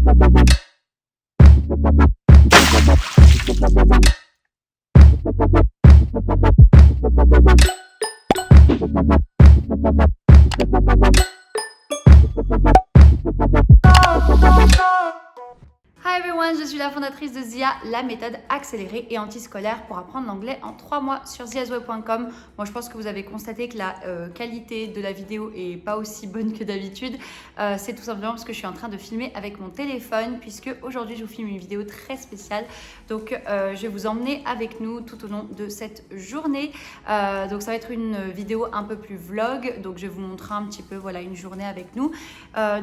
Hi everyone, je suis la fondatrice de Zia, la méthode accélérée et antiscolaire pour apprendre l'anglais en 3 mois sur ziazway.com. Moi, je pense que vous avez constaté que la qualité de la vidéo est pas aussi bonne que d'habitude. C'est tout simplement parce que je suis en train de filmer avec mon téléphone, puisque aujourd'hui je vous filme une vidéo très spéciale. Donc je vais vous emmener avec nous tout au long de cette journée. Donc ça va être une vidéo un peu plus vlog. Donc je vais vous montrer un petit peu voilà, une journée avec nous.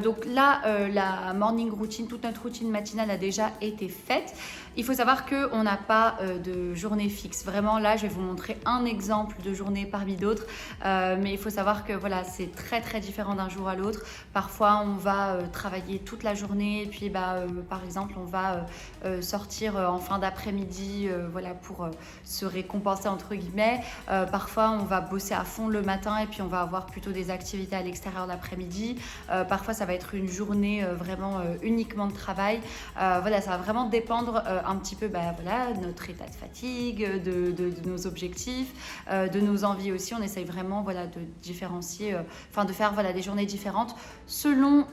Donc là, la morning routine, toute notre routine matinale a déjà été faite. Il faut savoir qu'on n'a pas de journée fixe. Vraiment, là, je vais vous montrer un exemple de journée parmi d'autres. Mais il faut savoir que voilà, c'est très très différent d'un jour à l'autre. Parfois, on va travailler toute la journée. Et puis, par exemple, on va sortir en fin d'après-midi voilà, pour se récompenser entre guillemets. Parfois, on va bosser à fond le matin et puis on va avoir plutôt des activités à l'extérieur l'après-midi. Parfois, ça va être une journée vraiment uniquement de travail. Voilà, ça va vraiment dépendre un petit peu voilà, notre état de fatigue, de nos objectifs, de nos envies aussi. On essaye vraiment voilà, de différencier, de faire voilà, des journées différentes selon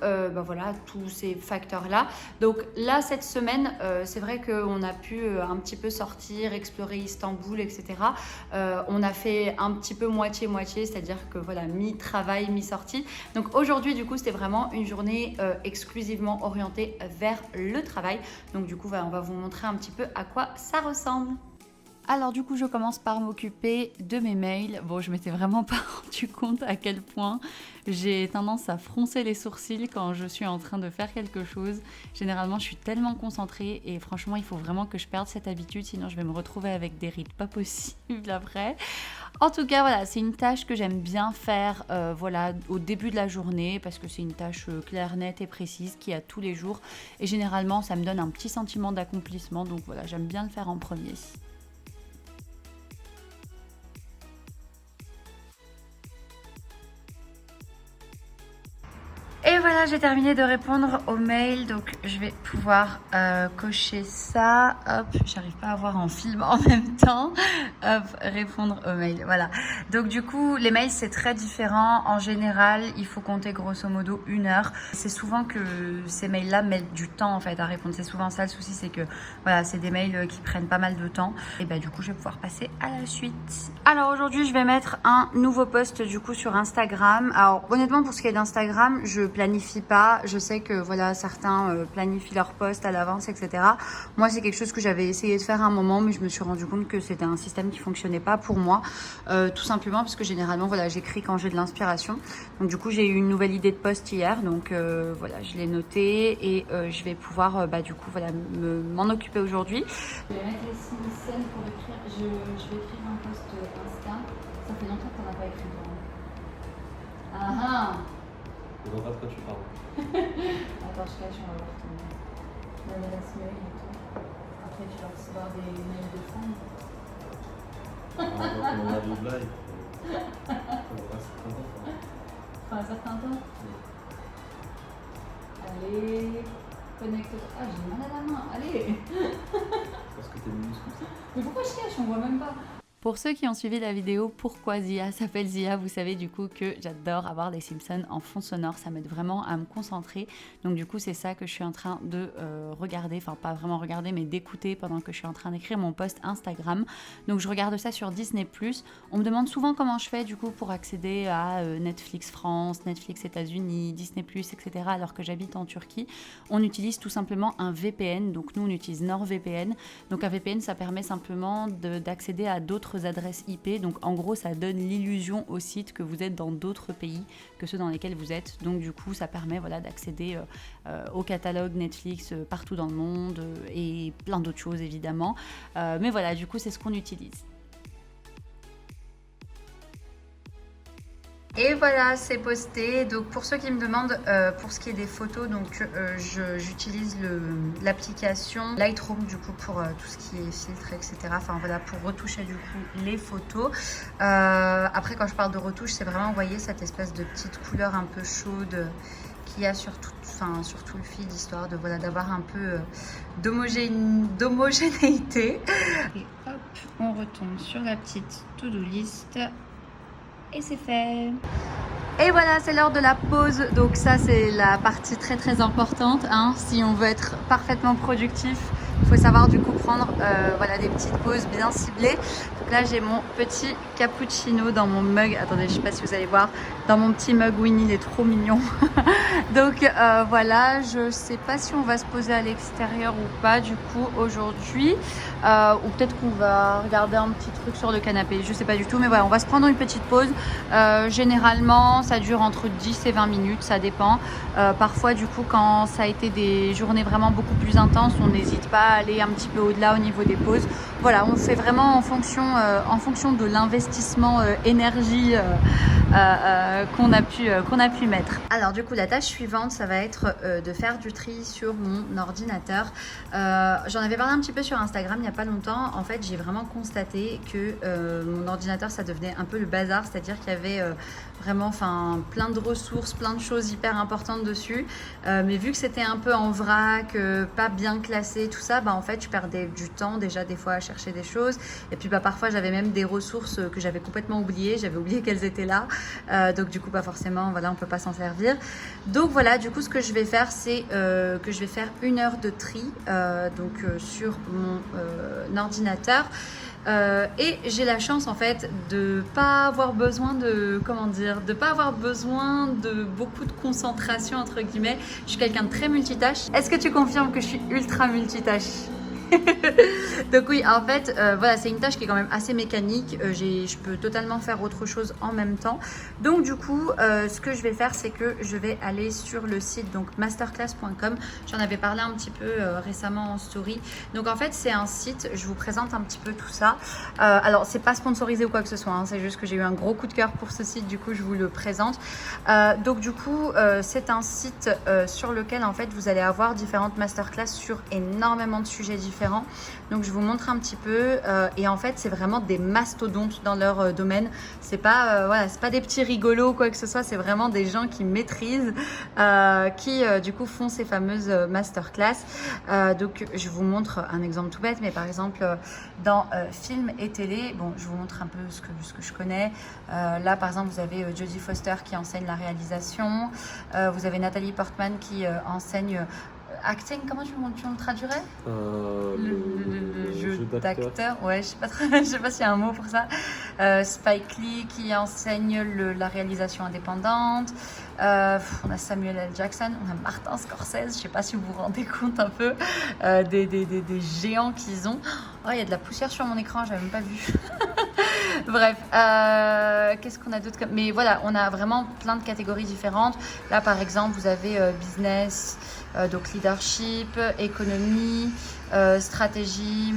voilà, tous ces facteurs-là. Donc là, cette semaine, c'est vrai qu'on a pu un petit peu sortir, explorer Istanbul, etc. On a fait un petit peu moitié-moitié, c'est-à-dire que voilà, mi-travail, mi-sortie. Donc aujourd'hui, du coup, c'était vraiment une journée exclusivement orientée vers le travail. Donc du coup, on va vous montrer un petit peu à quoi ça ressemble. Alors du coup, je commence par m'occuper de mes mails. Bon, je m'étais vraiment pas rendu compte à quel point j'ai tendance à froncer les sourcils quand je suis en train de faire quelque chose. Généralement, je suis tellement concentrée et franchement, il faut vraiment que je perde cette habitude, sinon je vais me retrouver avec des rides pas possibles après. En tout cas, voilà, c'est une tâche que j'aime bien faire voilà, au début de la journée parce que c'est une tâche claire, nette et précise qui a tous les jours. Et généralement, ça me donne un petit sentiment d'accomplissement. Donc voilà, j'aime bien le faire en premier. Et voilà, j'ai terminé de répondre aux mails, donc je vais pouvoir cocher ça. Hop, j'arrive pas à voir en film en même temps. Hop, répondre aux mails, voilà. Donc du coup, les mails, c'est très différent. En général, il faut compter grosso modo 1 heure. C'est souvent que ces mails-là mettent du temps en fait à répondre. C'est souvent ça le souci, c'est que voilà, c'est des mails qui prennent pas mal de temps. Et du coup, je vais pouvoir passer à la suite. Alors aujourd'hui, je vais mettre un nouveau post du coup sur Instagram. Alors honnêtement, pour ce qui est d'Instagram, je planifie pas. Je sais que voilà, certains planifient leurs posts à l'avance, etc. Moi, c'est quelque chose que j'avais essayé de faire à un moment, mais je me suis rendu compte que c'était un système qui fonctionnait pas pour moi, tout simplement parce que généralement, voilà, j'écris quand j'ai de l'inspiration. Donc du coup, j'ai eu une nouvelle idée de post hier, donc voilà, je l'ai noté et je vais pouvoir du coup voilà m'en occuper aujourd'hui. Je vais mettre les 6 scènes pour écrire. Je vais écrire un post Insta. Ça fait longtemps qu'on n'a pas écrit. Ah ah. Je vois pas de quoi tu parles. Attends, je cache, on va voir ton adresse mail et tout. Après, tu vas recevoir des mails de fans. On arrive là et on va rester content. Enfin, un certain temps. Oui. Allez, connecte-toi. Ah, j'ai mal à la main. Allez. Parce que t'es minuscule. Mais pourquoi je cache? On voit même pas. Pour ceux qui ont suivi la vidéo, pourquoi Zia s'appelle Zia, vous savez du coup que j'adore avoir les Simpsons en fond sonore, ça m'aide vraiment à me concentrer. Donc du coup c'est ça que je suis en train de regarder, enfin pas vraiment regarder mais d'écouter pendant que je suis en train d'écrire mon post Instagram. Donc je regarde ça sur Disney+. On me demande souvent comment je fais du coup pour accéder à Netflix France, Netflix États-Unis, Disney+, etc. alors que j'habite en Turquie. On utilise tout simplement un VPN, donc nous on utilise NordVPN. Donc un VPN ça permet simplement d'accéder à d'autres adresses IP, donc en gros ça donne l'illusion au site que vous êtes dans d'autres pays que ceux dans lesquels vous êtes, donc du coup ça permet voilà, d'accéder au catalogue Netflix partout dans le monde et plein d'autres choses évidemment, mais voilà du coup c'est ce qu'on utilise. Et voilà, c'est posté. Donc pour ceux qui me demandent, pour ce qui est des photos, donc j'utilise l'application Lightroom du coup pour tout ce qui est filtre, etc. Enfin voilà, pour retoucher du coup les photos. Après quand je parle de retouche, c'est vraiment, vous voyez, cette espèce de petite couleur un peu chaude qu'il y a sur tout le feed, histoire de voilà, d'avoir un peu d'homogénéité. Et hop, on retombe sur la petite to-do list et c'est fait. Et voilà, c'est l'heure de la pause. Donc ça, c'est la partie très très importante, hein. Si on veut être parfaitement productif, il faut savoir du coup prendre voilà, des petites pauses bien ciblées. Donc là, j'ai mon petit cappuccino dans mon mug. Attendez, je sais pas si vous allez voir. Dans mon petit mug Winnie, il est trop mignon. Donc voilà, je sais pas si on va se poser à l'extérieur ou pas du coup aujourd'hui. Ou peut-être qu'on va regarder un petit truc sur le canapé. Je sais pas du tout. Mais voilà, on va se prendre une petite pause. Généralement, ça dure entre 10 et 20 minutes. Ça dépend. Parfois, du coup, quand ça a été des journées vraiment beaucoup plus intenses, on n'hésite pas à aller un petit peu au-delà au niveau des pauses. Voilà, on fait vraiment en fonction de l'investissement énergie qu'on a pu mettre. Alors du coup, la tâche suivante, ça va être de faire du tri sur mon ordinateur. J'en avais parlé un petit peu sur Instagram il n'y a pas longtemps. En fait, j'ai vraiment constaté que mon ordinateur, ça devenait un peu le bazar, c'est-à-dire qu'il y avait vraiment plein de ressources, plein de choses hyper importantes dessus. Mais vu que c'était un peu en vrac, pas bien classé, tout ça, en fait, je perdais du temps déjà des fois à chercher des choses. Et puis parfois, j'avais même des ressources que j'avais complètement oubliées. J'avais oublié qu'elles étaient là. Donc du coup, pas forcément, voilà, on peut pas s'en servir. Donc voilà, du coup, ce que je vais faire, c'est que je vais faire 1 heure de tri sur mon ordinateur. Et j'ai la chance en fait de pas avoir besoin de beaucoup de concentration entre guillemets. Je suis quelqu'un de très multitâche. Est-ce que tu confirmes que je suis ultra multitâche? Donc oui, en fait, voilà, c'est une tâche qui est quand même assez mécanique. Je peux totalement faire autre chose en même temps. Donc du coup, ce que je vais faire, c'est que je vais aller sur le site donc masterclass.com. J'en avais parlé un petit peu récemment en story. Donc en fait, c'est un site. Je vous présente un petit peu tout ça. Alors, c'est pas sponsorisé ou quoi que ce soit, hein, c'est juste que j'ai eu un gros coup de cœur pour ce site. Du coup, je vous le présente. Donc du coup, c'est un site sur lequel en fait, vous allez avoir différentes masterclass sur énormément de sujets différents. Donc je vous montre un petit peu et en fait c'est vraiment des mastodontes dans leur domaine. C'est pas voilà, c'est pas des petits rigolos ou quoi que ce soit, c'est vraiment des gens qui maîtrisent qui du coup font ces fameuses masterclass. Donc je vous montre un exemple tout bête, mais par exemple dans film et télé, bon, je vous montre un peu ce que je connais. Là par exemple vous avez Jodie Foster qui enseigne la réalisation, vous avez Nathalie Portman qui enseigne acting, comment tu me traduirais? Le jeu d'acteur. Ouais, je sais pas s'il y a un mot pour ça. Spike Lee qui enseigne la réalisation indépendante. On a Samuel L. Jackson, on a Martin Scorsese. Je sais pas si vous vous rendez compte un peu des géants qu'ils ont. Oh, il y a de la poussière sur mon écran, j'avais même pas vu. Bref, qu'est-ce qu'on a d'autre comme... Mais voilà, on a vraiment plein de catégories différentes. Là, par exemple, vous avez business, donc leadership, économie, stratégie,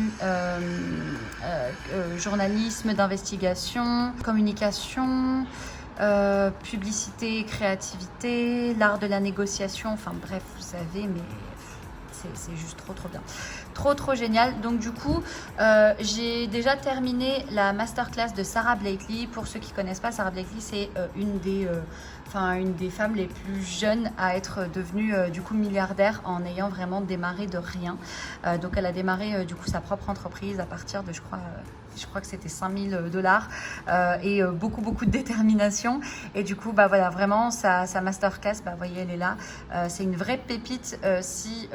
journalisme d'investigation, communication, publicité, créativité, l'art de la négociation. Enfin bref, vous savez, mais c'est juste trop bien. Trop génial. Donc du coup, j'ai déjà terminé la masterclass de Sara Blakely. Pour ceux qui ne connaissent pas, Sara Blakely, c'est une des femmes les plus jeunes à être devenue du coup milliardaire en ayant vraiment démarré de rien. Donc elle a démarré du coup sa propre entreprise à partir de je crois que c'était $5 000 et beaucoup de détermination. Et du coup, voilà, vraiment sa masterclass, vous voyez, elle est là. C'est une vraie pépite si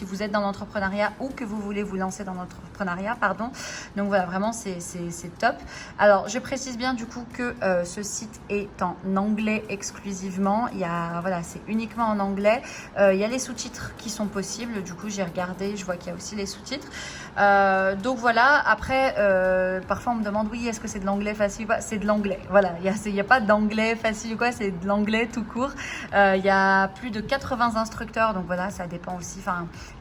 vous êtes dans l'entrepreneuriat ou que vous voulez vous lancer dans l'entrepreneuriat, pardon. Donc voilà, vraiment, c'est top. Alors, je précise bien du coup que ce site est en anglais exclusivement. C'est uniquement en anglais. Il y a les sous-titres qui sont possibles. Du coup, j'ai regardé, je vois qu'il y a aussi les sous-titres. Donc voilà, après, parfois on me demande, oui, est-ce que c'est de l'anglais facile ou pas? C'est de l'anglais, voilà, il n'y a pas d'anglais facile ou quoi, c'est de l'anglais tout court. Il y a plus de 80 instructeurs, donc voilà, ça dépend aussi,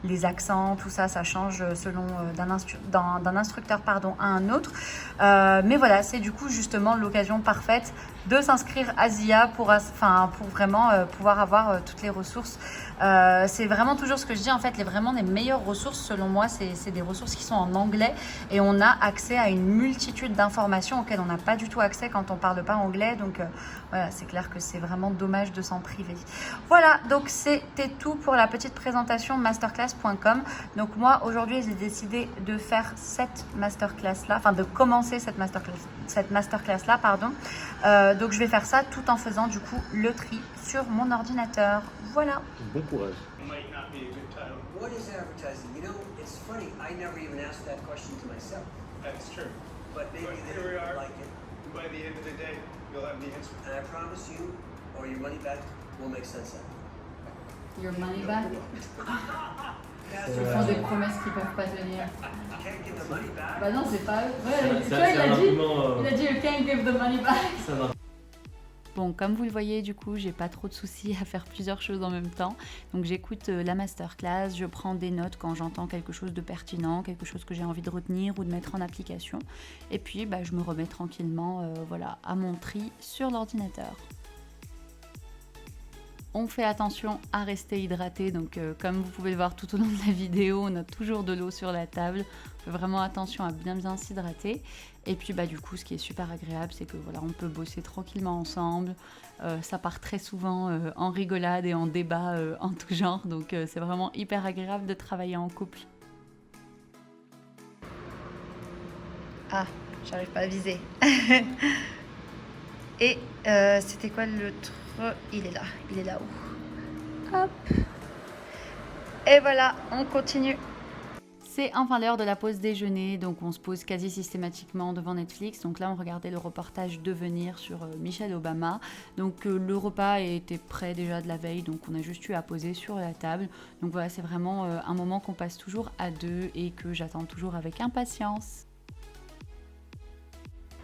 les accents, tout ça, ça change selon d'un instructeur à un autre. Mais voilà, c'est du coup justement l'occasion parfaite de s'inscrire à ZIA pour vraiment pouvoir avoir toutes les ressources C'est vraiment toujours ce que je dis, en fait, vraiment les meilleures ressources, selon moi, c'est des ressources qui sont en anglais et on a accès à une multitude d'informations auxquelles on n'a pas du tout accès quand on ne parle pas anglais. Donc voilà, c'est clair que c'est vraiment dommage de s'en priver. Voilà, donc c'était tout pour la petite présentation masterclass.com. Donc moi, aujourd'hui, j'ai décidé de faire cette masterclass-là, enfin de commencer cette masterclass-là, pardon. Donc je vais faire ça tout en faisant du coup le tri sur mon ordinateur. Voilà. Bon courage. What is advertising? You know, it's funny. I never even asked that question to myself. That's true. But maybe But they here we are. like it. By the end of the day, you'll have the answer. And I promise you, or your money back will make sense of it. Your money back. That's Ils font des promesses qu'ils peuvent pas tenir. Can't give the money back. Bah non, c'est pas eux. Ouais, tu C'est vois, un argument. il a dit you can't give the money back. C'est un Bon, comme vous le voyez, du coup, j'ai pas trop de soucis à faire plusieurs choses en même temps. Donc j'écoute la masterclass, je prends des notes quand j'entends quelque chose de pertinent, quelque chose que j'ai envie de retenir ou de mettre en application. Et puis, bah, je me remets tranquillement voilà, à mon tri sur l'ordinateur. On fait attention à rester hydraté, donc comme vous pouvez le voir tout au long de la vidéo, on a toujours de l'eau sur la table. On fait vraiment attention à bien s'hydrater. Et puis bah, du coup, ce qui est super agréable, c'est que voilà, on peut bosser tranquillement ensemble. Ça part très souvent en rigolade et en débat en tout genre, donc c'est vraiment hyper agréable de travailler en couple. Ah, j'arrive pas à viser. Et c'était quoi le truc? Il est là-haut. Hop. Et voilà, on continue. C'est enfin l'heure de la pause déjeuner, donc on se pose quasi systématiquement devant Netflix. Donc là, on regardait le reportage Devenir sur Michelle Obama. Donc le repas était prêt déjà de la veille, donc on a juste eu à poser sur la table. Donc voilà, c'est vraiment un moment qu'on passe toujours à deux et que j'attends toujours avec impatience.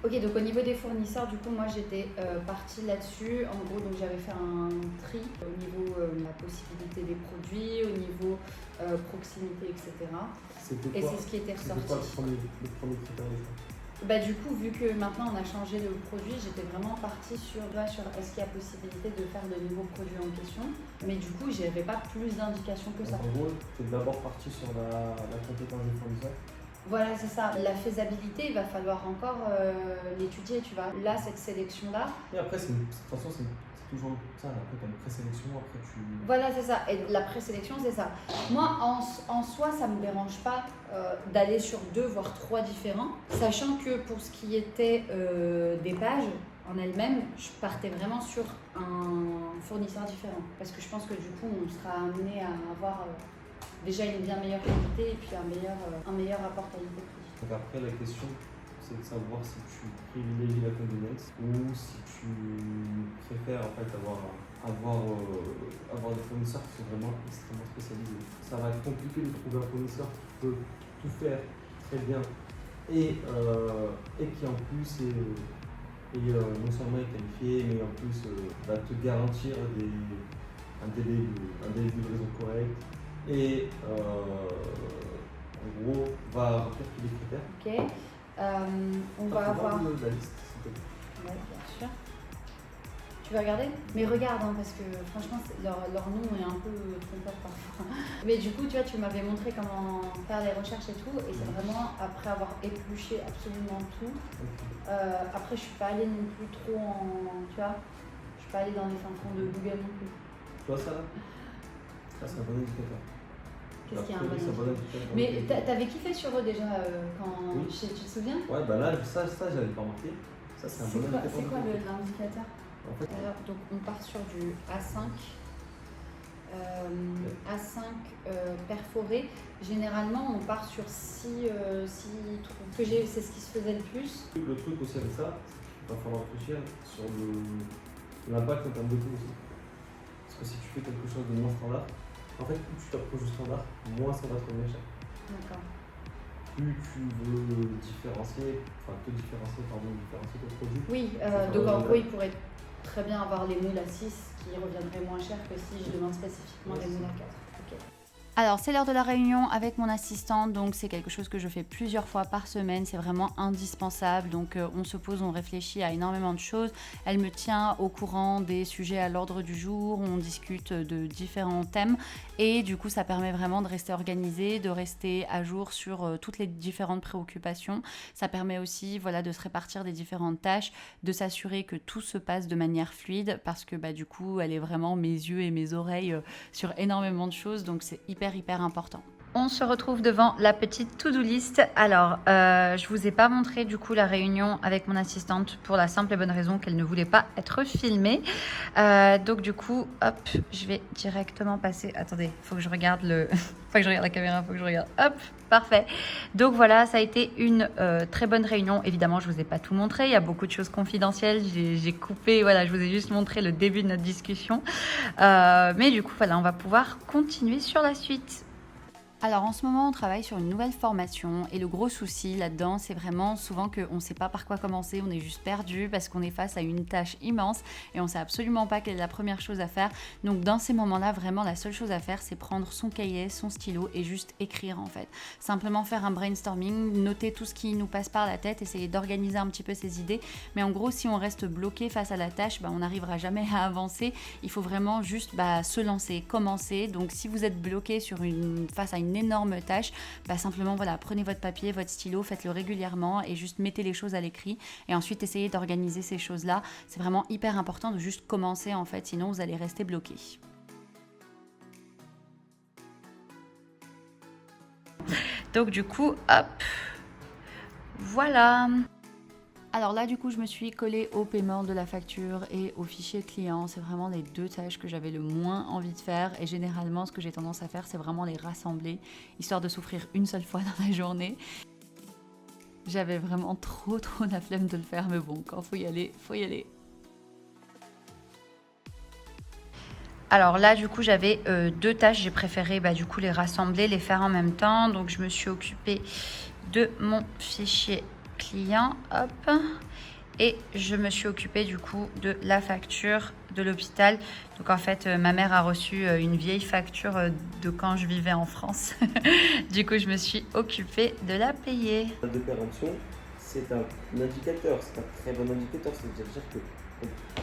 Ok, donc au niveau des fournisseurs, du coup, moi j'étais partie là-dessus. En gros, donc j'avais fait un tri au niveau de la possibilité des produits, au niveau proximité, etc. Et c'est ce qui était ressorti. C'était quoi le premier critère de ça? Bah, du coup, vu que maintenant on a changé le produit, j'étais vraiment partie sur est-ce qu'il y a possibilité de faire de nouveaux produits en question. Mais du coup, j'avais pas plus d'indications que ça. En gros, tu es d'abord parti sur la compétence des fournisseurs. Voilà, c'est ça. La faisabilité, il va falloir encore l'étudier, tu vois. Là, cette sélection-là. Et après, de toute façon, c'est toujours ça. Après, tu as une présélection, après tu. Voilà, c'est ça. Et la présélection, c'est ça. Moi, en soi, ça ne me dérange pas d'aller sur 2 voire 3 différents, sachant que pour ce qui était des pages en elles-mêmes, je partais vraiment sur un fournisseur différent. Parce que je pense que du coup, on sera amené à avoir déjà une bien meilleure qualité et puis un meilleur rapport qualité-prix. Donc après, la question, c'est de savoir si tu privilégies la convenience ou si tu préfères en fait avoir des fournisseurs qui sont vraiment extrêmement spécialisés. Ça va être compliqué de trouver un fournisseur qui peut tout faire très bien et qui en plus non seulement est qualifié, mais en plus va te garantir un délai de livraison correct. Et en gros, va remplir tous les critères. Ok. On va avoir. La liste, s'il te plaît. Ouais, bien sûr. Tu vas regarder? Mais regarde, hein, parce que franchement, leur nom est un peu trompeur parfois. Mais du coup, tu vois, tu m'avais montré comment faire les recherches et tout. Et c'est vraiment après avoir épluché absolument tout. Okay. Après, je suis pas allée non plus trop en. Tu vois? Je suis pas allée dans les fins fonds de Google non plus. Tu vois ça là? Ça, c'est un bon indicateur. Qu'est-ce qu'il y a un bon indicateur? Mais t'avais kiffé sur eux déjà quand. Oui. Tu te souviens? Ouais, bah là, ça j'avais pas remarqué. Ça, c'est un bon indicateur. C'est quoi l'indicateur? En fait, Alors, donc on part sur du A5. A5 perforé. Généralement, on part sur 6 trous. C'est ce qui se faisait le plus. le truc aussi avec ça, c'est qu'il va falloir réfléchir sur l'impact en termes de coût aussi. Parce que si tu fais quelque chose de moins standard, en fait, plus tu t'approches du standard, moins ça va te revenir cher. D'accord. Plus tu veux te différencier ton produit. Oui, donc en gros, il pourrait très bien avoir les moules à 6 qui reviendraient moins cher que si je demande spécifiquement les moules à 4. Okay. Alors c'est l'heure de la réunion avec mon assistante, donc c'est quelque chose que je fais plusieurs fois par semaine, c'est vraiment indispensable, donc on se pose, on réfléchit à énormément de choses, elle me tient au courant des sujets à l'ordre du jour, on discute de différents thèmes et du coup ça permet vraiment de rester organisé, de rester à jour sur toutes les différentes préoccupations, ça permet aussi voilà, de se répartir des différentes tâches, de s'assurer que tout se passe de manière fluide parce que du coup elle est vraiment mes yeux et mes oreilles sur énormément de choses, donc c'est hyper important. On se retrouve devant la petite to-do list. Alors, je vous ai pas montré du coup la réunion avec mon assistante pour la simple et bonne raison qu'elle ne voulait pas être filmée. Donc du coup, hop, je vais directement passer. Attendez, faut que je regarde faut que je regarde la caméra, faut que je regarde. Hop, parfait. Donc voilà, ça a été une très bonne réunion. Évidemment, je vous ai pas tout montré. Il y a beaucoup de choses confidentielles. J'ai coupé. Voilà, je vous ai juste montré le début de notre discussion. Mais du coup, voilà, on va pouvoir continuer sur la suite. Alors en ce moment on travaille sur une nouvelle formation et le gros souci là-dedans c'est vraiment souvent qu'on ne sait pas par quoi commencer, on est juste perdu parce qu'on est face à une tâche immense et on ne sait absolument pas quelle est la première chose à faire. Donc dans ces moments-là vraiment la seule chose à faire c'est prendre son cahier, son stylo et juste écrire en fait. Simplement faire un brainstorming, noter tout ce qui nous passe par la tête, essayer d'organiser un petit peu ses idées. Mais en gros si on reste bloqué face à la tâche, on n'arrivera jamais à avancer. Il faut vraiment juste se lancer, commencer. Donc si vous êtes bloqué face à une énorme tâche, simplement voilà, prenez votre papier, votre stylo, faites-le régulièrement et juste mettez les choses à l'écrit et ensuite essayez d'organiser ces choses-là. C'est vraiment hyper important de juste commencer en fait, sinon vous allez rester bloqué. Donc du coup, hop, voilà. Alors là, du coup, je me suis collée au paiement de la facture et au fichier client. C'est vraiment les deux tâches que j'avais le moins envie de faire. Et généralement, ce que j'ai tendance à faire, c'est vraiment les rassembler, histoire de souffrir une seule fois dans la journée. J'avais vraiment trop la flemme de le faire, mais bon, quand faut y aller, faut y aller. Alors là, du coup, j'avais deux tâches. J'ai préféré du coup les rassembler, les faire en même temps. Donc, je me suis occupée de mon fichier client, hop, et je me suis occupée du coup de la facture de l'hôpital. Donc en fait ma mère a reçu une vieille facture de quand je vivais en France. Du coup je me suis occupée de la payer. De péremption, c'est un indicateur, c'est un très bon indicateur, ça veut dire que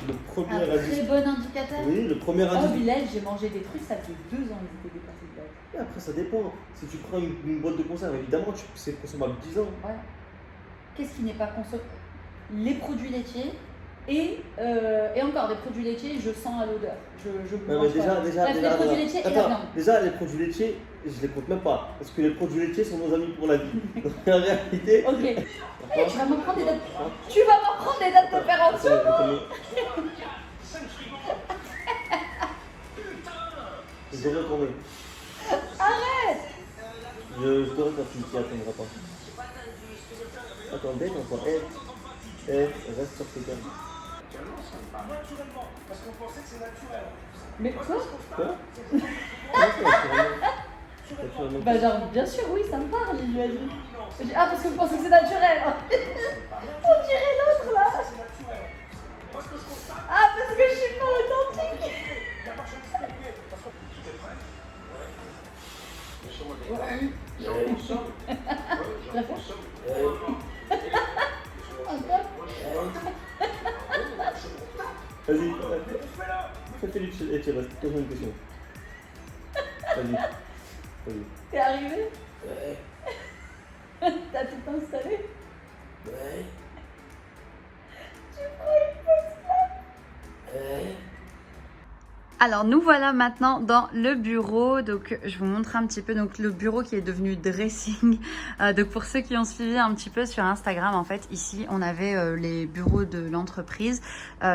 le premier très bon indicateur. Oui, le premier indicateur. Oh Bilal, j'ai mangé des trucs, ça fait 2 ans qu'ils étaient dépassés de date. Et après ça dépend, si tu prends une boîte de conserve, évidemment c'est consommable 10 ans. Ouais. Qu'est-ce qui n'est pas consommé? Les produits laitiers et encore des produits laitiers, je sens à l'odeur. Les produits laitiers et la viande. Déjà, les produits laitiers, je les compte même pas. Parce que les produits laitiers sont nos amis pour la vie. Donc en réalité. Ok. Hey, tu vas m'en prendre des dates. Tu vas m'en prendre des dates de péremption, Je devrais quand même. Arrête. Je devrais quand tu ne t'y attendras pas. Attends, bête encore. Reste sur tes termes. Parce qu'on pensait que c'est naturel. Mais quoi? Quoi? Genre, bien sûr, oui, ça me parle, il lui a dit. Ah, parce que vous pensez que c'est naturel. On dirait l'autre là. Ah, parce que je suis pas authentique. Vas-y, fais Philippe Etchebest, pose une question. Vas-y. T'es arrivé? Ouais. T'as tout installé? Ouais. Tu prends une pause là? Ouais. Alors nous voilà maintenant dans le bureau, donc je vous montre un petit peu donc le bureau qui est devenu dressing. Donc pour ceux qui ont suivi un petit peu sur Instagram, en fait ici on avait les bureaux de l'entreprise,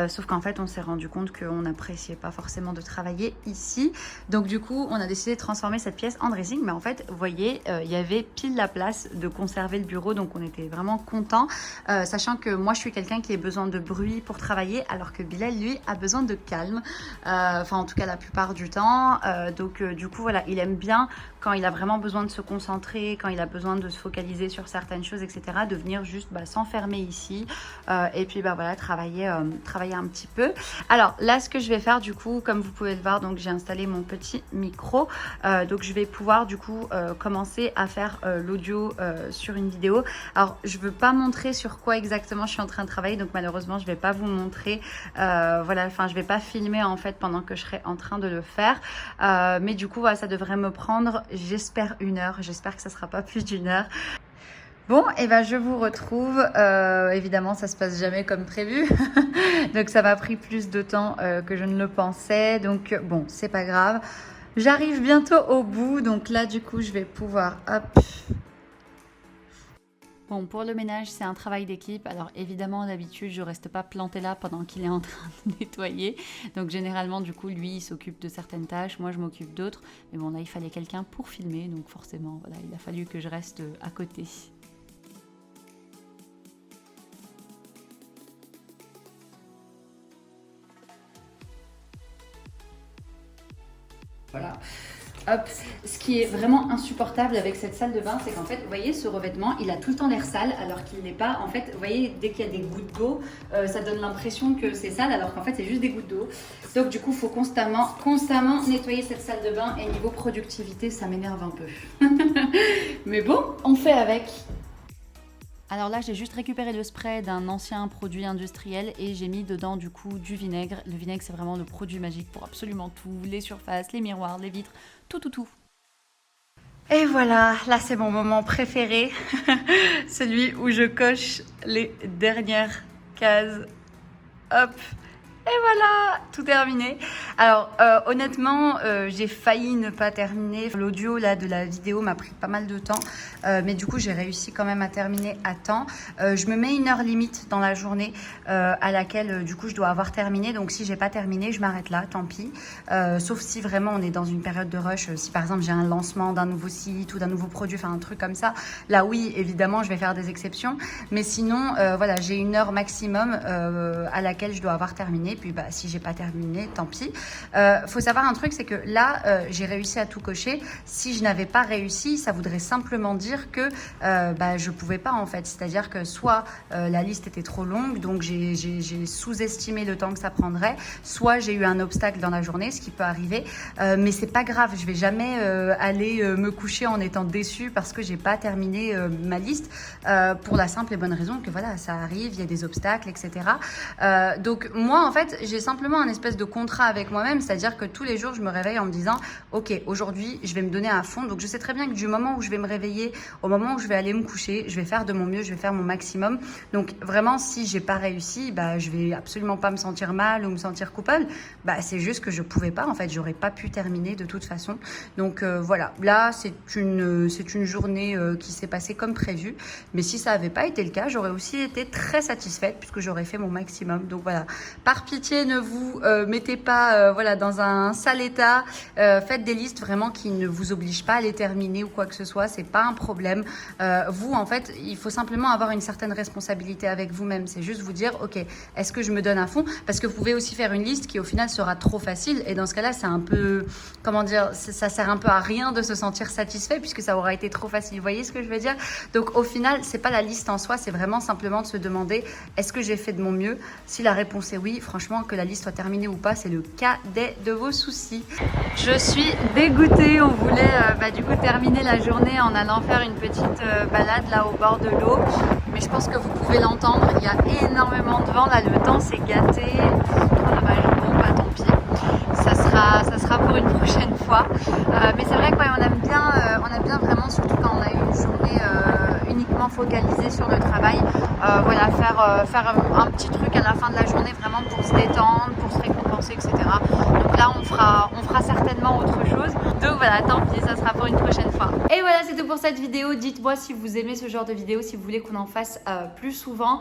sauf qu'en fait on s'est rendu compte qu'on n'appréciait pas forcément de travailler ici. Donc du coup on a décidé de transformer cette pièce en dressing, mais en fait vous voyez il y avait pile la place de conserver le bureau, donc on était vraiment contents, sachant que moi je suis quelqu'un qui a besoin de bruit pour travailler alors que Bilal lui a besoin de calme. Enfin enfin en tout cas la plupart du temps. Donc du coup voilà, il aime bien quand il a vraiment besoin de se concentrer, quand il a besoin de se focaliser sur certaines choses, etc., de venir juste s'enfermer ici et puis voilà, travailler un petit peu. Alors là, ce que je vais faire du coup, comme vous pouvez le voir, donc j'ai installé mon petit micro, donc je vais pouvoir du coup commencer à faire l'audio sur une vidéo. Alors je veux pas montrer sur quoi exactement je suis en train de travailler, donc malheureusement je vais pas vous montrer, voilà, enfin je vais pas filmer en fait pendant que je serai en train de le faire, mais du coup voilà, ça devrait me prendre, j'espère 1 heure, j'espère que ça sera pas plus d'1 heure. Bon, et ben je vous retrouve. Évidemment, ça se passe jamais comme prévu, donc ça m'a pris plus de temps que je ne le pensais. Donc bon, c'est pas grave. J'arrive bientôt au bout, donc là du coup, je vais pouvoir, hop. Bon, pour le ménage, c'est un travail d'équipe. Alors évidemment, d'habitude, je reste pas plantée là pendant qu'il est en train de nettoyer. Donc généralement, du coup, lui, il s'occupe de certaines tâches, moi, je m'occupe d'autres. Mais bon, là, il fallait quelqu'un pour filmer, donc forcément, voilà, il a fallu que je reste à côté. Voilà. Hop. Ce qui est vraiment insupportable avec cette salle de bain, c'est qu'en fait, vous voyez, ce revêtement, il a tout le temps l'air sale, alors qu'il n'est pas. En fait, vous voyez, dès qu'il y a des gouttes d'eau, ça donne l'impression que c'est sale, alors qu'en fait, c'est juste des gouttes d'eau. Donc, du coup, il faut constamment nettoyer cette salle de bain. Et niveau productivité, ça m'énerve un peu. Mais bon, on fait avec. Alors là, j'ai juste récupéré le spray d'un ancien produit industriel et j'ai mis dedans du coup du vinaigre. Le vinaigre, c'est vraiment le produit magique pour absolument tout, les surfaces, les miroirs, les vitres, tout. Et voilà, là c'est mon moment préféré, celui où je coche les dernières cases. Hop. Et voilà, tout terminé. Alors honnêtement, j'ai failli ne pas terminer. L'audio là de la vidéo m'a pris pas mal de temps, mais du coup j'ai réussi quand même à terminer à temps. Je me mets 1 heure limite dans la journée à laquelle du coup je dois avoir terminé. Donc si j'ai pas terminé, je m'arrête là, tant pis. Sauf si vraiment on est dans une période de rush, si par exemple j'ai un lancement d'un nouveau site ou d'un nouveau produit, enfin un truc comme ça, là oui évidemment je vais faire des exceptions. Mais sinon voilà, j'ai 1 heure maximum à laquelle je dois avoir terminé. Puis si j'ai pas terminé, tant pis. Faut savoir un truc, c'est que là j'ai réussi à tout cocher. Si je n'avais pas réussi, ça voudrait simplement dire que je pouvais pas en fait. C'est-à-dire que soit la liste était trop longue, donc j'ai sous-estimé le temps que ça prendrait, soit j'ai eu un obstacle dans la journée, ce qui peut arriver. Mais c'est pas grave, je vais jamais aller me coucher en étant déçue parce que j'ai pas terminé ma liste, pour la simple et bonne raison que voilà, ça arrive, il y a des obstacles, etc. Donc moi en fait j'ai simplement un espèce de contrat avec moi-même, c'est-à-dire que tous les jours je me réveille en me disant ok, aujourd'hui je vais me donner à fond. Donc je sais très bien que du moment où je vais me réveiller au moment où je vais aller me coucher, je vais faire de mon mieux, je vais faire mon maximum. Donc vraiment si j'ai pas réussi, je vais absolument pas me sentir mal ou me sentir coupable, c'est juste que je pouvais pas en fait, j'aurais pas pu terminer de toute façon. Donc voilà, là c'est une journée qui s'est passée comme prévu, mais si ça avait pas été le cas, j'aurais aussi été très satisfaite puisque j'aurais fait mon maximum. Donc voilà, par pitié, ne vous mettez pas dans un sale état. Faites des listes vraiment qui ne vous obligent pas à les terminer ou quoi que ce soit. C'est pas un problème. Vous, en fait, il faut simplement avoir une certaine responsabilité avec vous-même. C'est juste vous dire, ok, est-ce que je me donne à fond? Parce que vous pouvez aussi faire une liste qui au final sera trop facile. Et dans ce cas-là, c'est un peu, comment dire, ça sert un peu à rien de se sentir satisfait puisque ça aura été trop facile. Vous voyez ce que je veux dire? Donc au final, c'est pas la liste en soi, c'est vraiment simplement de se demander, est-ce que j'ai fait de mon mieux? Si la réponse est oui, franchement, que la liste soit terminée ou pas, c'est le cadet de vos soucis. Je suis dégoûtée, on voulait du coup terminer la journée en allant faire une petite balade là au bord de l'eau, mais je pense que vous pouvez l'entendre, il y a énormément de vent là, le temps s'est gâté, trop dommage, bon tant pis, ça sera pour une prochaine fois, mais c'est vrai qu'on aime bien vraiment, surtout quand on a une journée uniquement focalisée sur le travail, faire un petit truc à la fin de la journée vraiment pour se détendre, pour se récompenser, etc. Donc là on fera certainement autre chose, donc voilà, tant pis, ça sera pour une prochaine fois. Et voilà, c'est tout pour cette vidéo. Dites-moi si vous aimez ce genre de vidéo, si vous voulez qu'on en fasse plus souvent,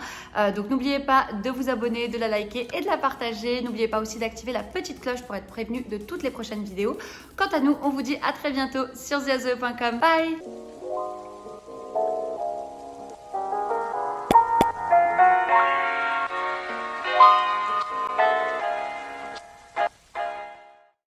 donc n'oubliez pas de vous abonner, de la liker et de la partager. N'oubliez pas aussi d'activer la petite cloche pour être prévenu de toutes les prochaines vidéos. Quant à nous, on vous dit à très bientôt sur theazoe.com. Bye.